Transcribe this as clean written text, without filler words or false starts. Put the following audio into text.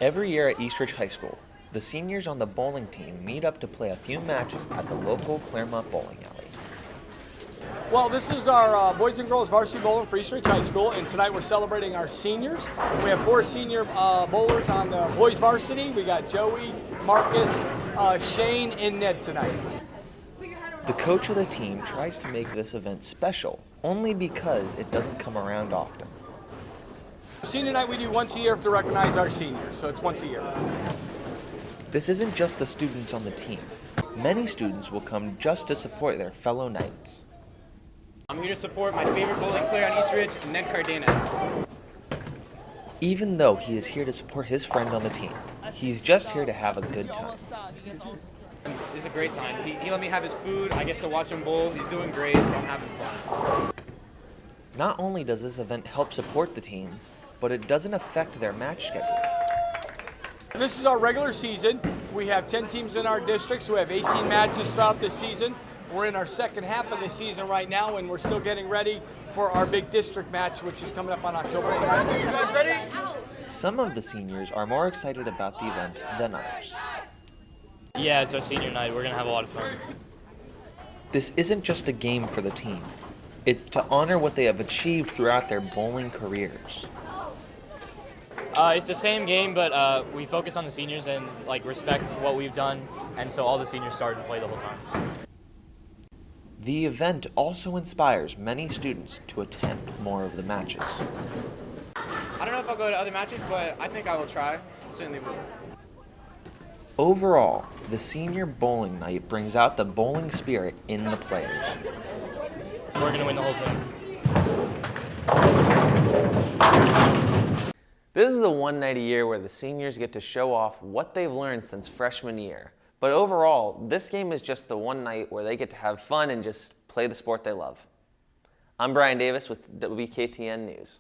Every year at Eastridge High School, the seniors on the bowling team meet up to play a few matches at the local Clermont bowling alley. Well, this is our boys and girls varsity bowling for Eastridge High School, and tonight we're celebrating our seniors. We have 4 senior bowlers on the boys varsity. We got Joey, Marcus, Shane, and Ned tonight. The coach of the team tries to make this event special, only because it doesn't come around often. Senior night we do once a year to recognize our seniors, so it's once a year. This isn't just the students on the team. Many students will come just to support their fellow knights. I'm here to support my favorite bowling player on Eastridge, Ned Cardenas. Even though he is here to support his friend on the team, he's just here to have a good time. It's a great time. He let me have his food. I get to watch him bowl. He's doing great, so I'm having fun. Not only does this event help support the team, but it doesn't affect their match schedule. This is our regular season. We have 10 teams in our district, so we have 18 matches throughout the season. We're in our second half of the season right now, and we're still getting ready for our big district match, which is coming up on October 8th. You guys ready? Some of the seniors are more excited about the event than others. Yeah, it's our senior night. We're going to have a lot of fun. This isn't just a game for the team. It's to honor what they have achieved throughout their bowling careers. It's the same game, but we focus on the seniors and respect what we've done, and so all the seniors start and play the whole time. The event also inspires many students to attend more of the matches. I don't know if I'll go to other matches, but I think I will try. Certainly will. Overall, the senior bowling night brings out the bowling spirit in the players. We're going to win the whole thing. This is the one night a year where the seniors get to show off what they've learned since freshman year. But overall, this game is just the one night where they get to have fun and just play the sport they love. I'm Brian Davis with WKTN News.